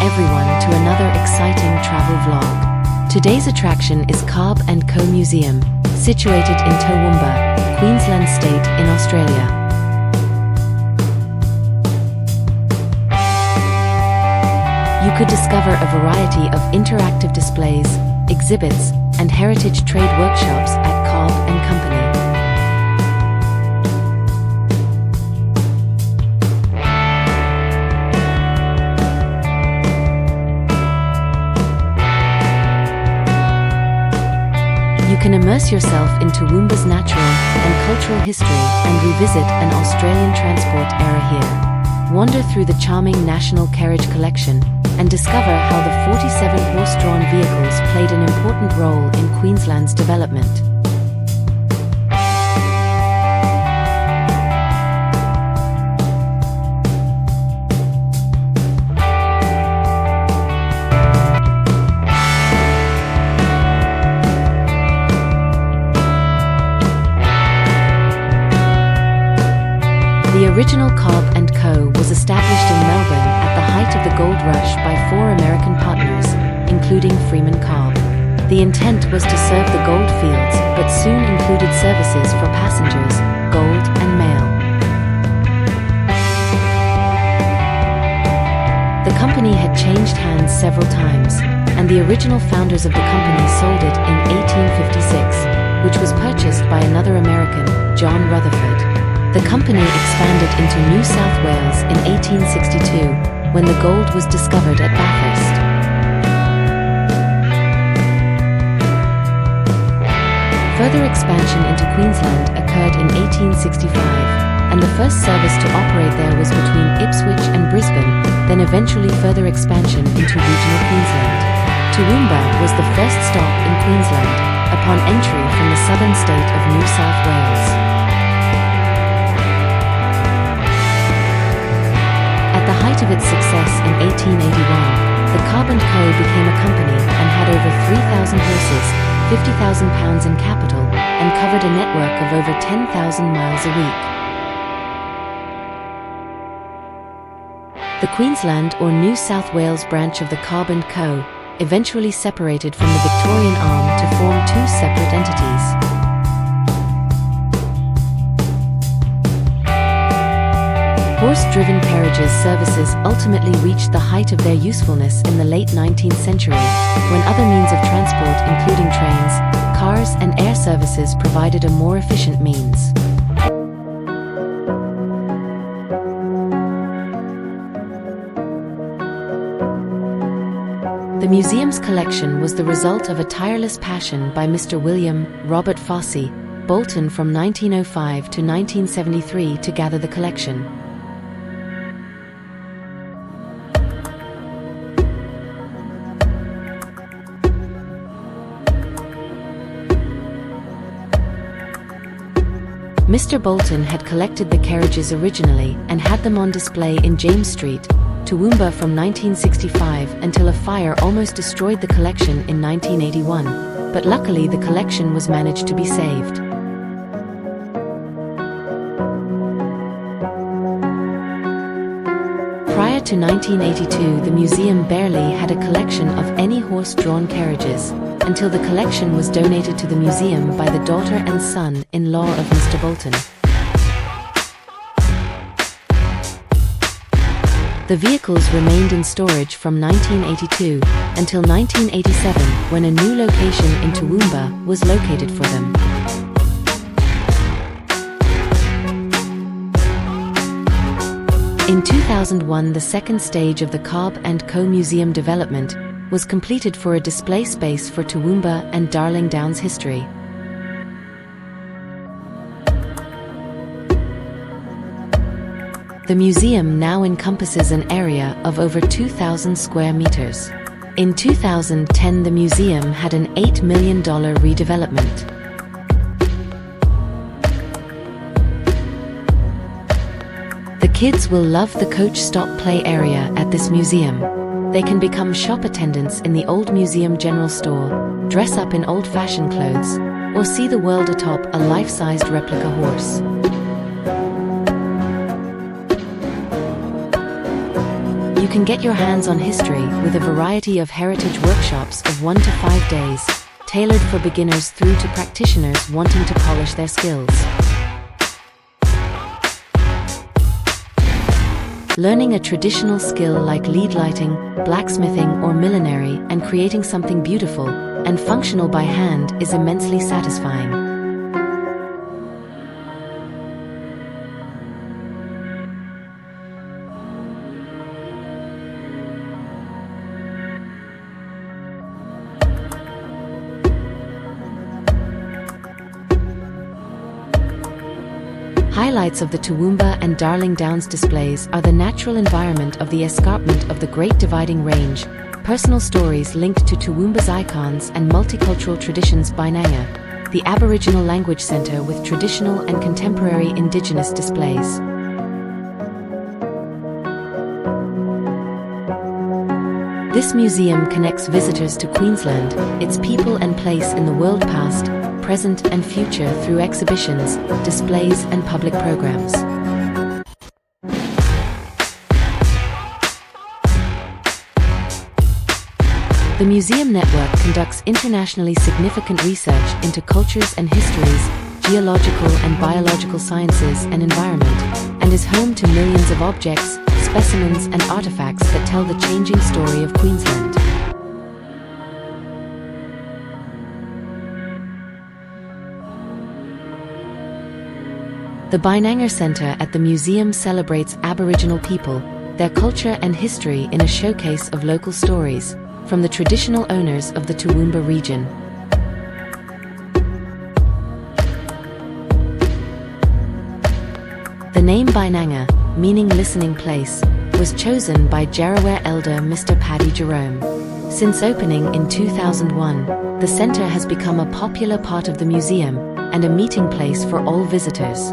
everyone to another exciting travel vlog. Today's attraction is Cobb and Co Museum, situated in Toowoomba, Queensland State in Australia. You could discover a variety of interactive displays, exhibits, and heritage trade workshops at Cobb and Company. You can immerse yourself in Toowoomba's natural and cultural history and revisit an Australian transport era here. Wander through the charming National Carriage collection and discover how the 47 horse-drawn vehicles played an important role in Queensland's development. The original Cobb and Co was established in Melbourne at the height of the gold rush by 4 American partners, including Freeman Cobb. The intent was to serve the gold fields, but soon included services for passengers, gold, and mail. The company had changed hands several times, and the original founders of the company sold it in 1856, which was purchased by another American, John Rutherford. The company expanded into New South Wales in 1862, when the gold was discovered at Bathurst. Further expansion into Queensland occurred in 1865, and the first service to operate there was between Ipswich and Brisbane, then eventually further expansion into regional Queensland. Toowoomba was the first stop in Queensland, upon entry from the southern state of New South Wales. At the height of its success in 1881, the Cobb and Co became a company and had over 3,000 horses, 50,000 pounds in capital, and covered a network of over 10,000 miles a week. The Queensland or New South Wales branch of the Cobb and Co eventually separated from the Victorian arm to form 2 separate entities. Horse-driven carriages services ultimately reached the height of their usefulness in the late 19th century, when other means of transport including trains, cars and air services provided a more efficient means. The museum's collection was the result of a tireless passion by Mr. William Robert Fossey Bolton from 1905 to 1973 to gather the collection. Mr. Bolton had collected the carriages originally and had them on display in James Street, Toowoomba from 1965 until a fire almost destroyed the collection in 1981, but luckily the collection was managed to be saved. Prior to 1982, the museum barely had a collection of any horse-drawn carriages, until the collection was donated to the museum by the daughter and son-in-law of Mr. Bolton. The vehicles remained in storage from 1982 until 1987, when a new location in Toowoomba was located for them. In 2001, the second stage of the Cobb and Co Museum development was completed for a display space for Toowoomba and Darling Downs history. The museum now encompasses an area of over 2,000 square meters. In 2010, the museum had an $8 million redevelopment. The kids will love the coach stop play area at this museum. They can become shop attendants in the old museum general store, dress up in old-fashioned clothes, or see the world atop a life-sized replica horse. You You can get your hands on history with a variety of heritage workshops of 1 to 5 days, tailored for beginners through to practitioners wanting to polish their skills. Learning a traditional skill like lead lighting, blacksmithing, or millinery and creating something beautiful and functional by hand is immensely satisfying. Highlights of the Toowoomba and Darling Downs displays are the natural environment of the escarpment of the Great Dividing Range, personal stories linked to Toowoomba's icons and multicultural traditions. Bainanga, the Aboriginal Language Centre with traditional and contemporary Indigenous displays. This museum connects visitors to Queensland, its people and place in the world past, present and future through exhibitions, displays and public programs. The museum network conducts internationally significant research into cultures and histories, geological and biological sciences and environment, and is home to millions of objects, specimens and artifacts that tell the changing story of Queensland. The Bainanga Centre at the museum celebrates Aboriginal people, their culture and history in a showcase of local stories, from the traditional owners of the Toowoomba region. The name Bainanga, meaning listening place, was chosen by Jarraware elder Mr. Paddy Jerome. Since opening in 2001, the centre has become a popular part of the museum and a meeting place for all visitors.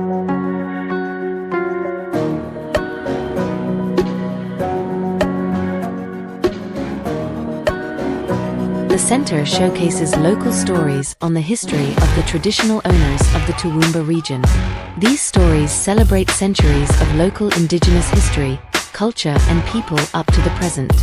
The centre showcases local stories on the history of the traditional owners of the Toowoomba region. These stories celebrate centuries of local Indigenous history, culture and people up to the present.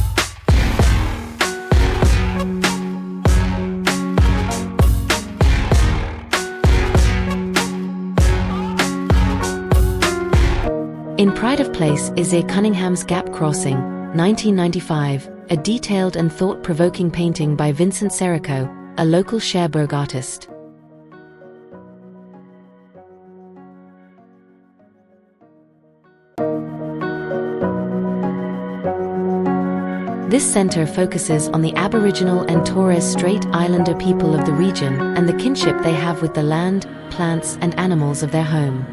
In Pride of Place is a Cunningham's Gap Crossing, 1995, a detailed and thought-provoking painting by Vincent Serico, a local Cherbourg artist. This centre focuses on the Aboriginal and Torres Strait Islander people of the region and the kinship they have with the land, plants and animals of their home.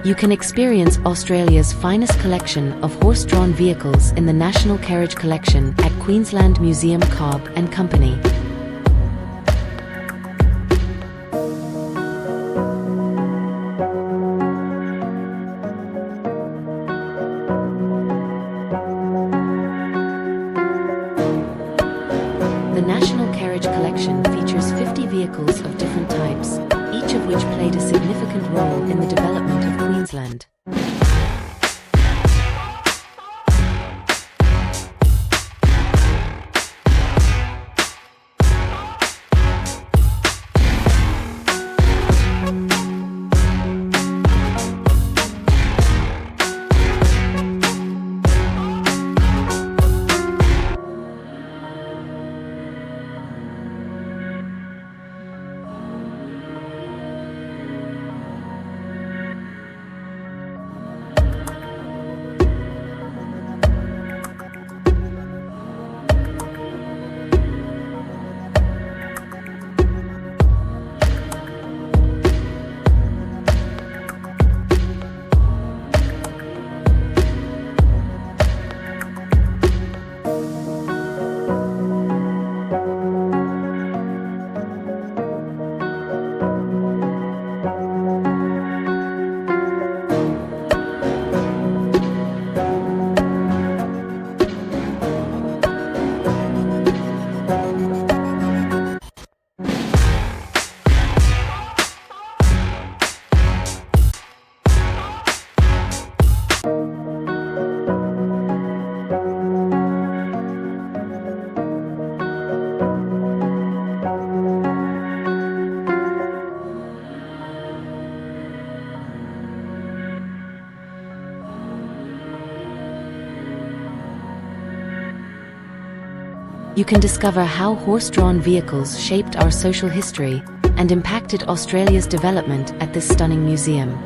You can experience Australia's finest collection of horse-drawn vehicles in the National Carriage Collection at Queensland Museum Cobb and Company. The National Carriage Collection features 50 vehicles of different types, each of which played a significant role in the development of Queensland. you can discover how horse-drawn vehicles shaped our social history and impacted Australia's development at this stunning museum.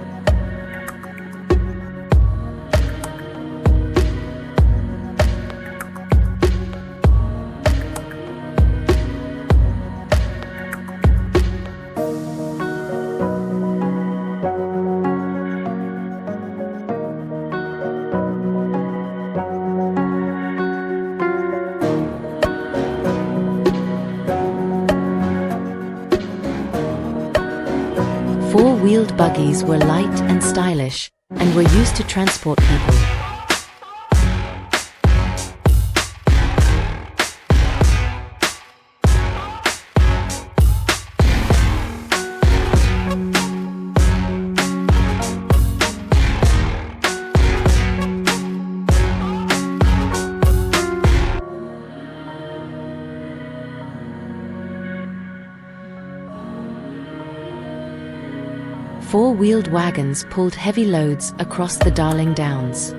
Four-wheeled buggies were light and stylish, and were used to transport people. Four-wheeled wagons pulled heavy loads across the Darling Downs.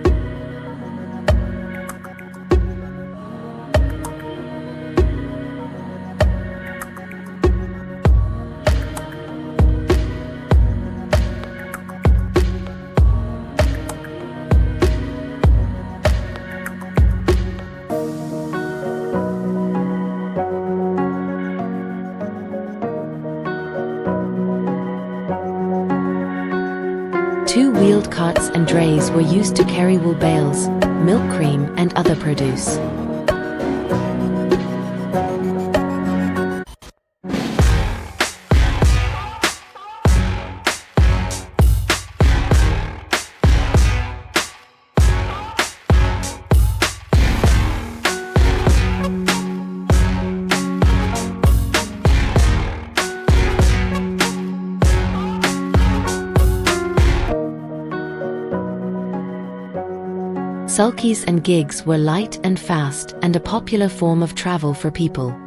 Two-wheeled carts and drays were used to carry wool bales, milk cream, and other produce. Sulkies and gigs were light and fast and a popular form of travel for people.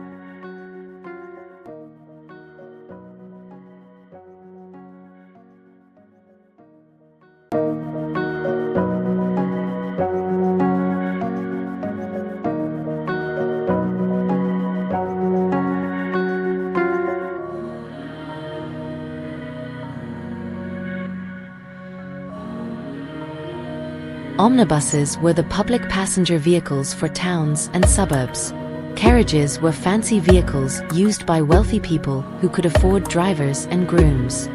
Omnibuses were the public passenger vehicles for towns and suburbs. Carriages were fancy vehicles used by wealthy people who could afford drivers and grooms.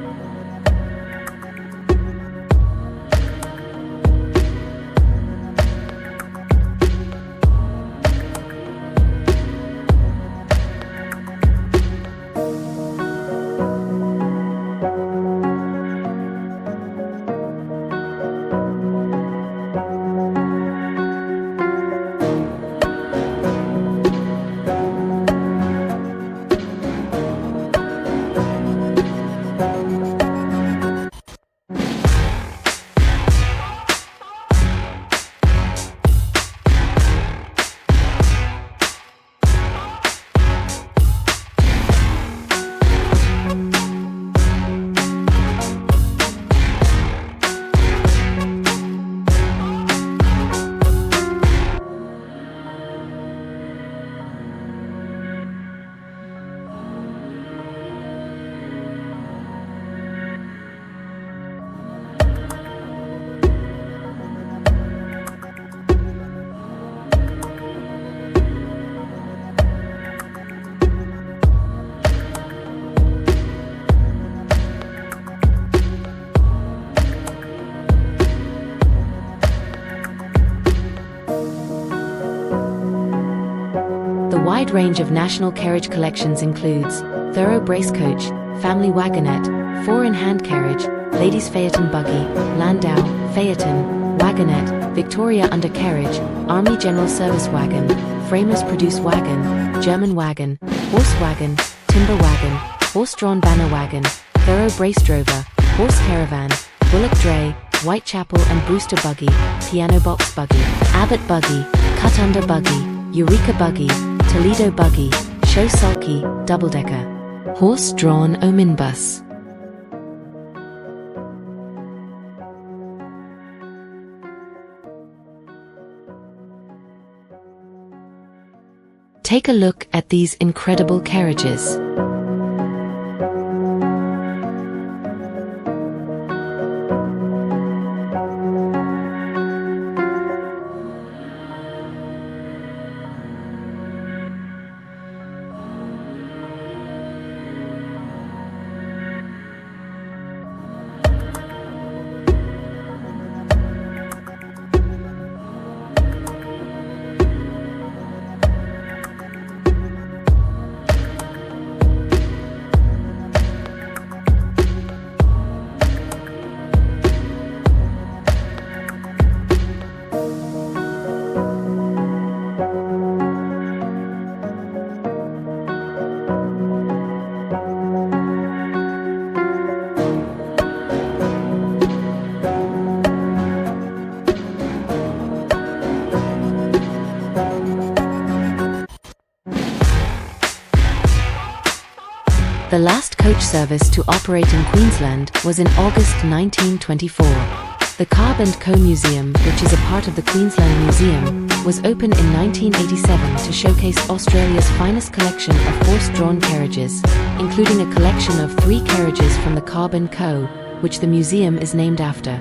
The wide range of national carriage collections includes Thorough Bracecoach, Family Wagonette, Four-in-Hand Carriage, Ladies Phaeton Buggy, Landau, Phaeton, Wagonette, Victoria Undercarriage, Army General Service Wagon, Framers Produce Wagon, German Wagon, Horse Wagon, Timber Wagon, Horse-Drawn Banner Wagon, Thorough Brace Drover, Horse Caravan, Bullock Dray, Whitechapel and Brewster Buggy, Piano Box Buggy, Abbott Buggy, Cut Under Buggy, Eureka Buggy, Toledo Buggy, Show Sulky, Double-Decker, Horse-Drawn Omnibus. Take a look at these incredible carriages. The last coach service to operate in Queensland was in August 1924. The Cobb and Co Museum, which is a part of the Queensland Museum, was opened in 1987 to showcase Australia's finest collection of horse-drawn carriages, including a collection of 3 carriages from the Cobb and Co, which the museum is named after.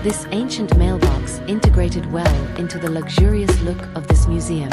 This ancient mailbox integrated well into the luxurious look of this museum.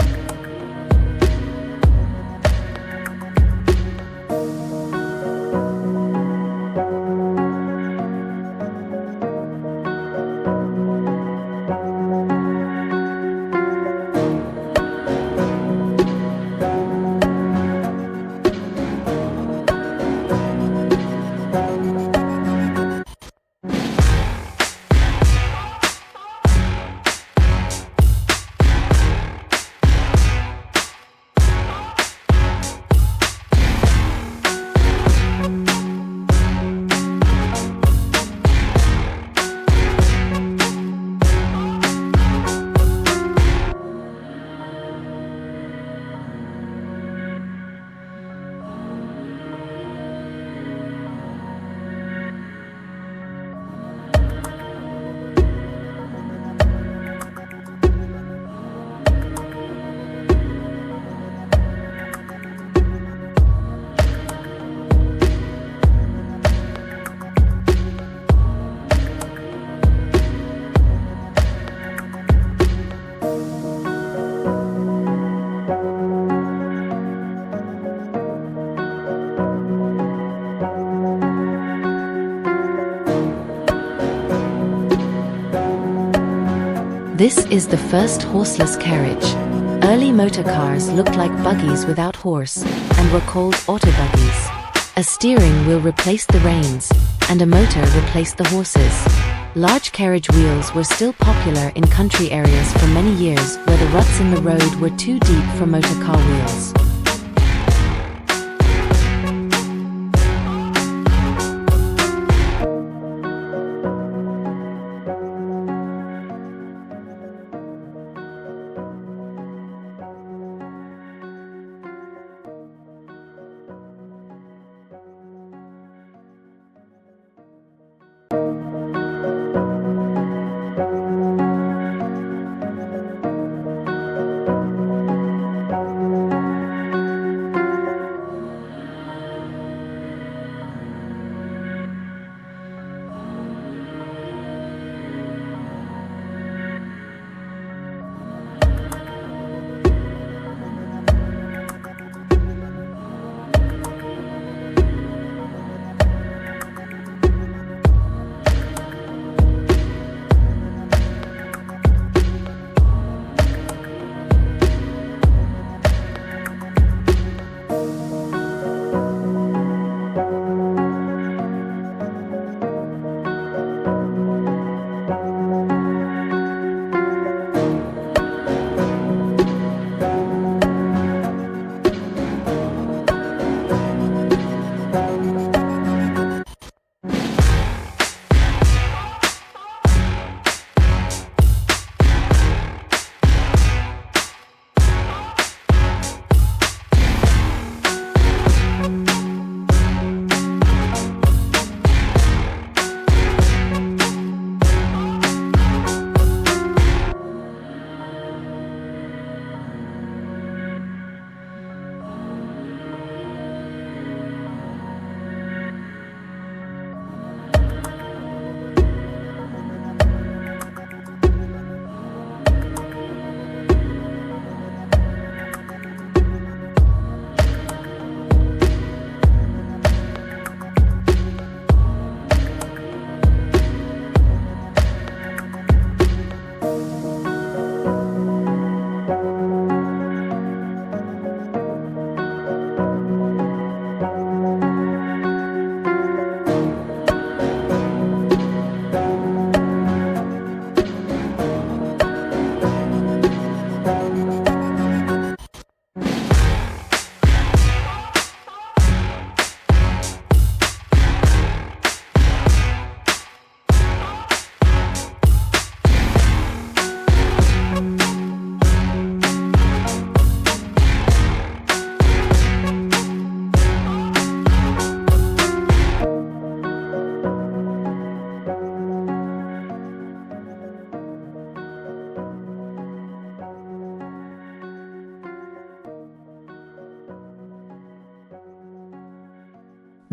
This is the first horseless carriage. Early motor cars looked like buggies without horse, and were called autobuggies. A steering wheel replaced the reins, and a motor replaced the horses. Large carriage wheels were still popular in country areas for many years where the ruts in the road were too deep for motor car wheels.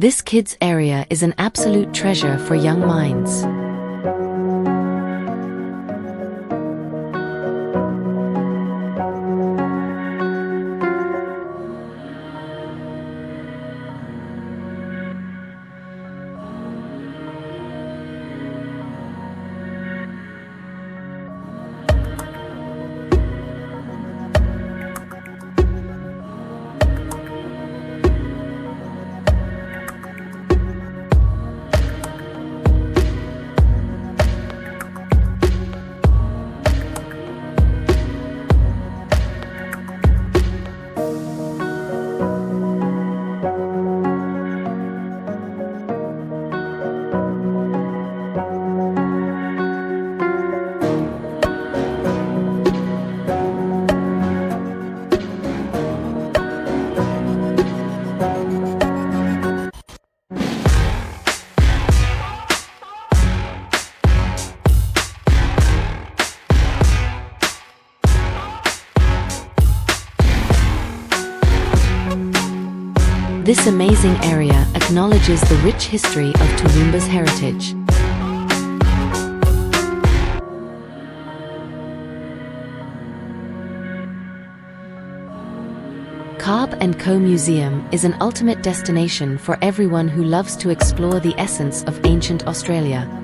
This kids' area is an absolute treasure for young minds. This amazing area acknowledges the rich history of Toowoomba's heritage. Cobb and Co Museum is an ultimate destination for everyone who loves to explore the essence of ancient Australia.